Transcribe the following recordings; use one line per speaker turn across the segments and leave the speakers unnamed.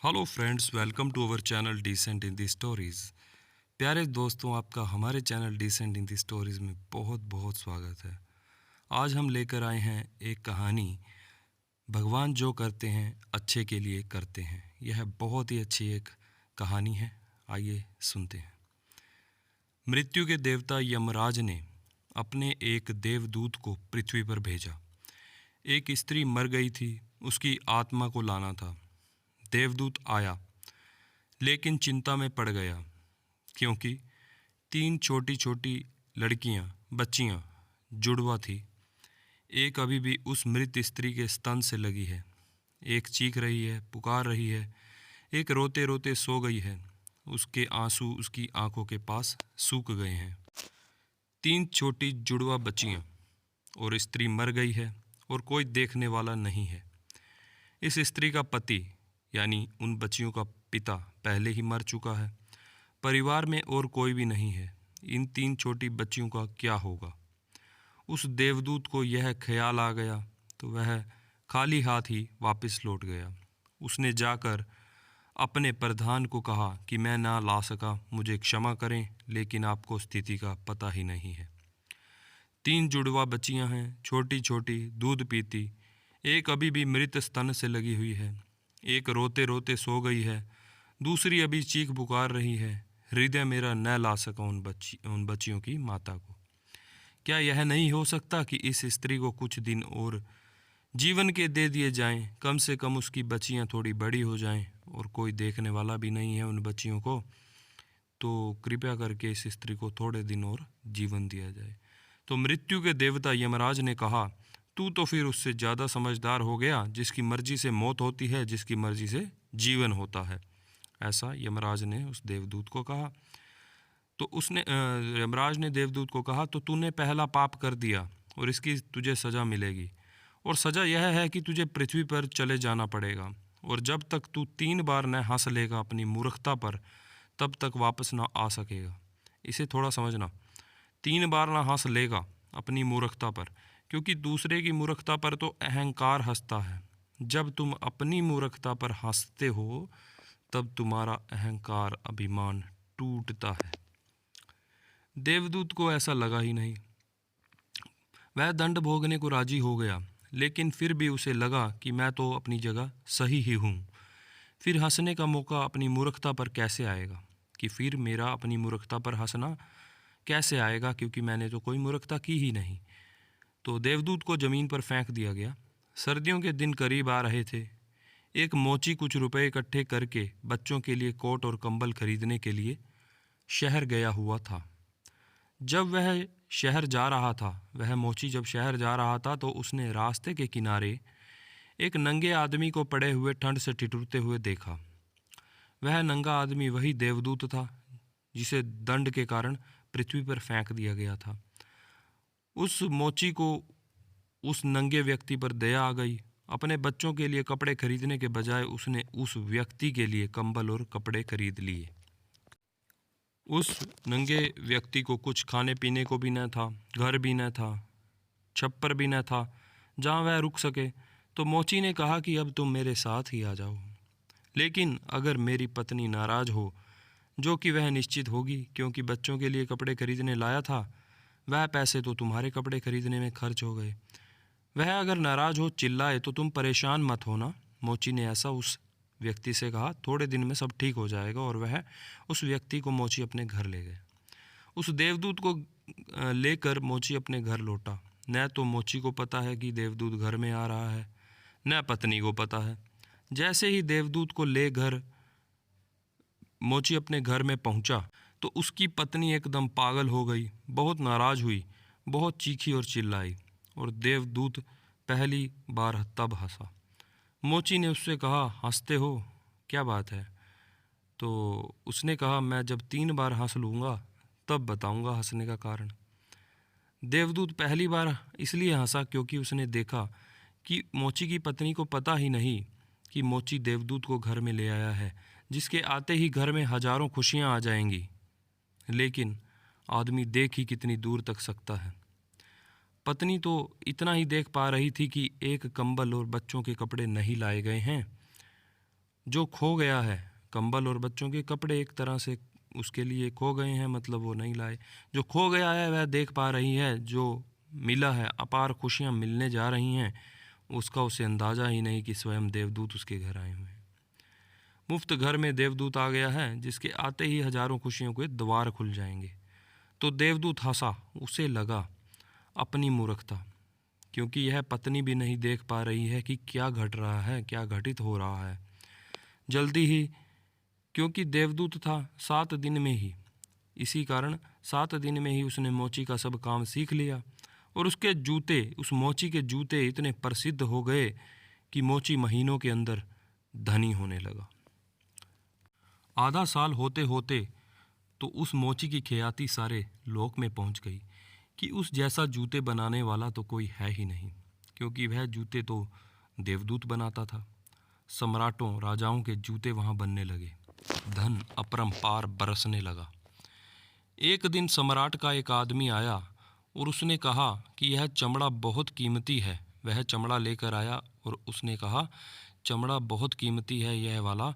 Hello friends, welcome to our channel decent in the stories. प्यारे दोस्तों, आपका हमारे channel decent in the stories में बहुत बहुत स्वागत है। आज हम लेकर आए हैं एक कहानी, भगवान जो करते हैं अच्छे के लिए करते हैं। यह बहुत ही अच्छी एक कहानी है, आइए सुनते हैं। मृत्यु के देवता यमराज ने अपने एक देवदूत को पृथ्वी पर भेजा। एक स्त्री मर गई थी, उसकी आत्मा को लाना था। देवदूत आया, लेकिन चिंता में पड़ गया, क्योंकि 3 छोटी छोटी लड़कियां, बच्चियां, जुड़वा थी। एक अभी भी उस मृत स्त्री के स्तन से लगी है, एक चीख रही है, पुकार रही है, एक रोते रोते सो गई है। उसके आंसू उसकी आंखों के पास सूख गए हैं। 3 छोटी जुड़वा बच्चियां और स्त्री मर गई है और कोई देखने वाला नहीं है। इस स्त्री का पति यानी उन बच्चियों का पिता पहले ही मर चुका है। परिवार में और कोई भी नहीं है। इन 3 छोटी बच्चियों का क्या होगा? उस देवदूत को यह ख्याल आ गया तो वह खाली हाथ ही वापस लौट गया। उसने जाकर अपने प्रधान को कहा कि मैं ना ला सका, मुझे क्षमा करें, लेकिन आपको स्थिति का पता ही नहीं है। 3 जुड़वा बच्चियां हैं, छोटी छोटी, दूध पीती। एक अभी भी मृत स्तन से लगी हुई है, एक रोते रोते सो गई है, दूसरी अभी चीख पुकार रही है। हृदय मेरा न ला सका उन बच्चियों की माता को। क्या यह नहीं हो सकता कि इस स्त्री को कुछ दिन और जीवन के दे दिए जाएं? कम से कम उसकी बच्चियां थोड़ी बड़ी हो जाएं, और कोई देखने वाला भी नहीं है उन बच्चियों को, तो कृपया करके इस स्त्री को थोड़े दिन और जीवन दिया जाए। तो मृत्यु के देवता यमराज ने कहा, तू तो फिर उससे ज़्यादा समझदार हो गया, जिसकी मर्जी से मौत होती है, जिसकी मर्जी से जीवन होता है। ऐसा यमराज ने उस देवदूत को कहा। तो यमराज ने देवदूत को कहा, तो तूने पहला पाप कर दिया और इसकी तुझे सज़ा मिलेगी। और सज़ा यह है कि तुझे पृथ्वी पर चले जाना पड़ेगा, और जब तक तू 3 बार न हंस लेगा अपनी मूर्खता पर, तब तक वापस ना आ सकेगा। इसे थोड़ा समझना। 3 बार ना हंस लेगा अपनी मूर्खता पर, क्योंकि दूसरे की मूर्खता पर तो अहंकार हंसता है। जब तुम अपनी मूर्खता पर हंसते हो, तब तुम्हारा अहंकार, अभिमान टूटता है। देवदूत को ऐसा लगा ही नहीं। वह दंड भोगने को राजी हो गया, लेकिन फिर भी उसे लगा कि मैं तो अपनी जगह सही ही हूँ। फिर हंसने का मौका अपनी मूर्खता पर कैसे आएगा? कि फिर मेरा अपनी मूर्खता पर हंसना कैसे आएगा, क्योंकि मैंने तो कोई मूर्खता की ही नहीं। तो देवदूत को ज़मीन पर फेंक दिया गया। सर्दियों के दिन करीब आ रहे थे। एक मोची कुछ रुपए इकट्ठे करके बच्चों के लिए कोट और कंबल खरीदने के लिए शहर गया हुआ था। जब वह शहर जा रहा था, वह मोची जब शहर जा रहा था, तो उसने रास्ते के किनारे एक नंगे आदमी को पड़े हुए ठंड से ठिठुरते हुए देखा। वह नंगा आदमी वही देवदूत था जिसे दंड के कारण पृथ्वी पर फेंक दिया गया था। उस मोची को उस नंगे व्यक्ति पर दया आ गई। अपने बच्चों के लिए कपड़े खरीदने के बजाय उसने उस व्यक्ति के लिए कंबल और कपड़े खरीद लिए। उस नंगे व्यक्ति को कुछ खाने पीने को भी न था, घर भी न था, छप्पर भी न था जहाँ वह रुक सके। तो मोची ने कहा कि अब तुम मेरे साथ ही आ जाओ, लेकिन अगर मेरी पत्नी नाराज़ हो, जो कि वह निश्चित होगी, क्योंकि बच्चों के लिए कपड़े खरीदने लाया था, वह पैसे तो तुम्हारे कपड़े खरीदने में खर्च हो गए। वह अगर नाराज़ हो, चिल्लाए, तो तुम परेशान मत होना। मोची ने ऐसा उस व्यक्ति से कहा। थोड़े दिन में सब ठीक हो जाएगा, और वह उस व्यक्ति को मोची अपने घर ले गए। उस देवदूत को लेकर मोची अपने घर लौटा। न तो मोची को पता है कि देवदूत घर में आ रहा है, न पत्नी को पता है। जैसे ही देवदूत को ले घर मोची अपने घर में पहुंचा, तो उसकी पत्नी एकदम पागल हो गई, बहुत नाराज़ हुई, बहुत चीखी और चिल्लाई, और देवदूत पहली बार तब हंसा। मोची ने उससे कहा, हंसते हो, क्या बात है? तो उसने कहा, मैं जब 3 बार हंस लूँगा तब बताऊँगा हंसने का कारण। देवदूत पहली बार इसलिए हंसा क्योंकि उसने देखा कि मोची की पत्नी को पता ही नहीं कि मोची देवदूत को घर में ले आया है, जिसके आते ही घर में हजारों खुशियाँ आ जाएंगी। लेकिन आदमी देख ही कितनी दूर तक सकता है। पत्नी तो इतना ही देख पा रही थी कि एक कंबल और बच्चों के कपड़े नहीं लाए गए हैं। जो खो गया है, कंबल और बच्चों के कपड़े एक तरह से उसके लिए खो गए हैं, मतलब वो नहीं लाए। जो खो गया है वह देख पा रही है, जो मिला है अपार खुशियाँ मिलने जा रही हैं, उसका उसे अंदाज़ा ही नहीं कि स्वयं देवदूत उसके घर आए हुए हैं। मुफ्त घर में देवदूत आ गया है, जिसके आते ही हजारों खुशियों के द्वार खुल जाएंगे। तो देवदूत हंसा, उसे लगा अपनी मूर्खता, क्योंकि यह पत्नी भी नहीं देख पा रही है कि क्या घट रहा है, क्या घटित हो रहा है। जल्दी ही, क्योंकि देवदूत था 7 दिन में ही, इसी कारण 7 दिन में ही उसने मोची का सब काम सीख लिया, और उसके जूते, उस मोची के जूते इतने प्रसिद्ध हो गए कि मोची महीनों के अंदर धनी होने लगा। आधा साल होते होते तो उस मोची की ख्याति सारे लोक में पहुंच गई कि उस जैसा जूते बनाने वाला तो कोई है ही नहीं, क्योंकि वह जूते तो देवदूत बनाता था। सम्राटों राजाओं के जूते वहां बनने लगे, धन अपरंपार बरसने लगा। एक दिन सम्राट का एक आदमी आया और उसने कहा कि यह चमड़ा बहुत कीमती है। वह चमड़ा लेकर आया और उसने कहा, चमड़ा बहुत कीमती है यह वाला,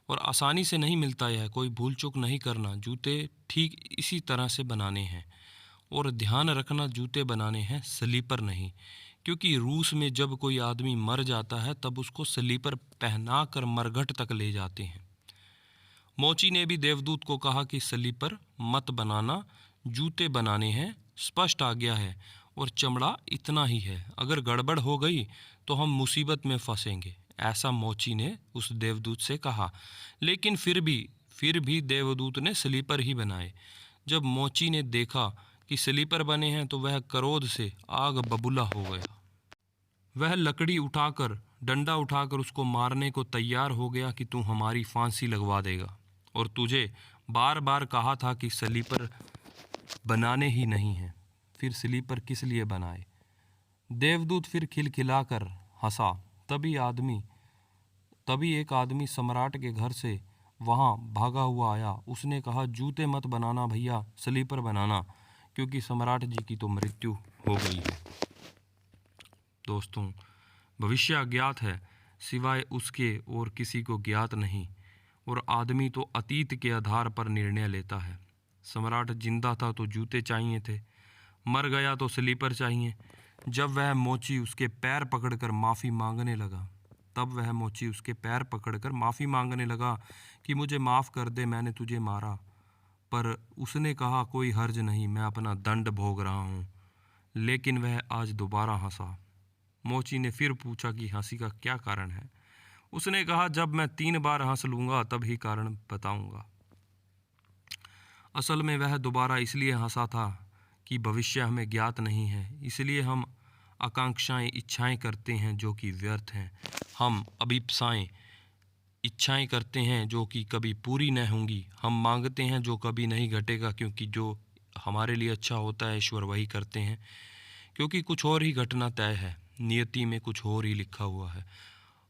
और आसानी से नहीं मिलता, यह कोई भूल चूक नहीं करना, जूते ठीक इसी तरह से बनाने हैं। और ध्यान रखना, जूते बनाने हैं स्लीपर नहीं, क्योंकि रूस में जब कोई आदमी मर जाता है तब उसको स्लीपर पहना कर मरघट तक ले जाते हैं। मोची ने भी देवदूत को कहा कि स्लीपर मत बनाना, जूते बनाने हैं, स्पष्ट आज्ञा है, और चमड़ा इतना ही है, अगर गड़बड़ हो गई तो हम मुसीबत में फंसेंगे। ऐसा मोची ने उस देवदूत से कहा, लेकिन फिर भी देवदूत ने स्लीपर ही बनाए। जब मोची ने देखा कि स्लीपर बने हैं तो वह क्रोध से आग बबूला हो गया। वह लकड़ी उठाकर, डंडा उठाकर उसको मारने को तैयार हो गया कि तू हमारी फांसी लगवा देगा, और तुझे बार बार कहा था कि स्लीपर बनाने ही नहीं है, फिर स्लीपर किस लिए बनाए। देवदूत फिर खिलखिलाकर हंसा। तभी एक आदमी सम्राट के घर से वहाँ भागा हुआ आया। उसने कहा, जूते मत बनाना भैया, स्लीपर बनाना, क्योंकि सम्राट जी की तो मृत्यु हो गई है। दोस्तों, भविष्य अज्ञात है, सिवाय उसके और किसी को ज्ञात नहीं, और आदमी तो अतीत के आधार पर निर्णय लेता है। सम्राट जिंदा था तो जूते चाहिए थे, मर गया तो स्लीपर चाहिए। जब वह मोची उसके पैर पकड़कर माफ़ी मांगने लगा कि मुझे माफ़ कर दे, मैंने तुझे मारा। पर उसने कहा, कोई हर्ज नहीं, मैं अपना दंड भोग रहा हूँ। लेकिन वह आज दोबारा हंसा। मोची ने फिर पूछा कि हंसी का क्या कारण है। उसने कहा, जब मैं 3 बार हंस लूँगा तब ही कारण बताऊँगा। असल में वह दोबारा इसलिए हंसा था कि भविष्य हमें ज्ञात नहीं है, इसलिए हम आकांक्षाएं, इच्छाएं करते हैं जो कि व्यर्थ हैं। हम अभिप्साएं, इच्छाएं करते हैं जो कि कभी पूरी न होंगी। हम मांगते हैं जो कभी नहीं घटेगा, क्योंकि जो हमारे लिए अच्छा होता है ईश्वर वही करते हैं, क्योंकि कुछ और ही घटना तय है, नियति में कुछ और ही लिखा हुआ है।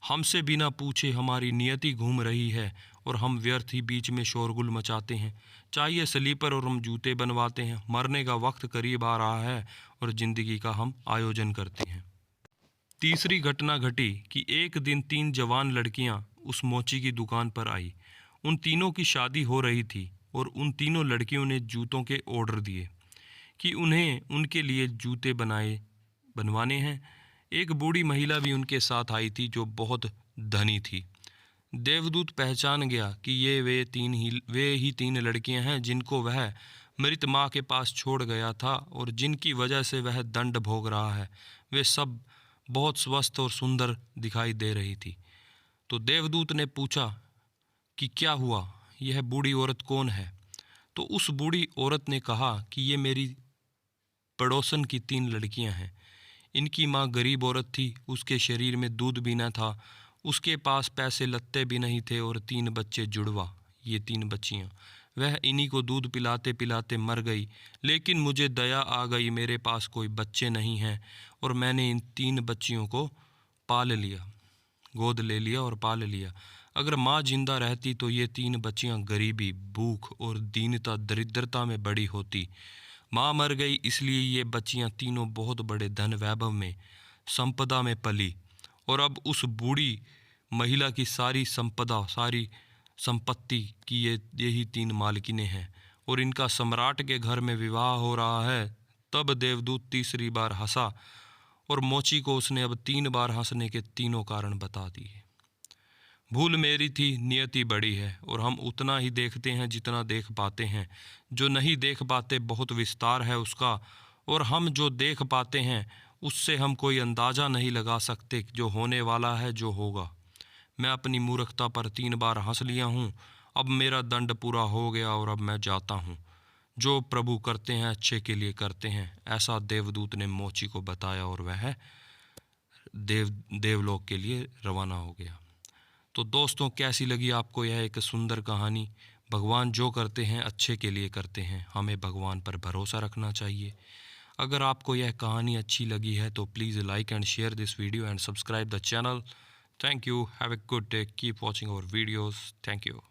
हमसे बिना पूछे हमारी नियति घूम रही है और हम व्यर्थ ही बीच में शोरगुल मचाते हैं। चाहिए स्लीपर और हम जूते बनवाते हैं। मरने का वक्त करीब आ रहा है और ज़िंदगी का हम आयोजन करते हैं। तीसरी घटना घटी कि एक दिन 3 जवान लड़कियां उस मोची की दुकान पर आई। उन तीनों की शादी हो रही थी और उन तीनों लड़कियों ने जूतों के ऑर्डर दिए कि उन्हें उनके लिए जूते बनवाने हैं। एक बूढ़ी महिला भी उनके साथ आई थी जो बहुत धनी थी। देवदूत पहचान गया कि ये वे ही 3 लड़कियां हैं जिनको वह मृत माँ के पास छोड़ गया था और जिनकी वजह से वह दंड भोग रहा है। वे सब बहुत स्वस्थ और सुंदर दिखाई दे रही थी। तो देवदूत ने पूछा कि क्या हुआ, यह बूढ़ी औरत कौन है। तो उस बूढ़ी औरत ने कहा कि ये मेरी पड़ोसन की 3 लड़कियां हैं। इनकी माँ गरीब औरत थी, उसके शरीर में दूध भी न था, उसके पास पैसे लत्ते भी नहीं थे, और 3 बच्चे जुड़वा, ये 3 बच्चियाँ। वह इन्हीं को दूध पिलाते पिलाते मर गई। लेकिन मुझे दया आ गई, मेरे पास कोई बच्चे नहीं हैं, और मैंने इन 3 बच्चियों को पाल लिया, गोद ले लिया और पाल लिया। अगर माँ जिंदा रहती तो ये 3 बच्चियाँ गरीबी, भूख और दीनता, दरिद्रता में बड़ी होती। माँ मर गई, इसलिए ये बच्चियाँ तीनों बहुत बड़े धन वैभव में, संपदा में पली। और अब उस बूढ़ी महिला की सारी संपदा, सारी संपत्ति की यही 3 मालकिनें हैं और इनका सम्राट के घर में विवाह हो रहा है। तब देवदूत तीसरी बार हंसा और मोची को उसने अब 3 बार हंसने के तीनों कारण बता दिए। भूल मेरी थी, नियति बड़ी है और हम उतना ही देखते हैं जितना देख पाते हैं। जो नहीं देख पाते बहुत विस्तार है उसका, और हम जो देख पाते हैं उससे हम कोई अंदाज़ा नहीं लगा सकते जो होने वाला है, जो होगा। मैं अपनी मूर्खता पर 3 बार हंस लिया हूँ। अब मेरा दंड पूरा हो गया और अब मैं जाता हूँ। जो प्रभु करते हैं अच्छे के लिए करते हैं, ऐसा देवदूत ने मोची को बताया और वह देवलोक के लिए रवाना हो गया। तो दोस्तों, कैसी लगी आपको यह एक सुंदर कहानी? भगवान जो करते हैं अच्छे के लिए करते हैं, हमें भगवान पर भरोसा रखना चाहिए। अगर आपको यह कहानी अच्छी लगी है तो please like and share this video and subscribe the channel. Thank you, have a good day, keep watching our videos. Thank you.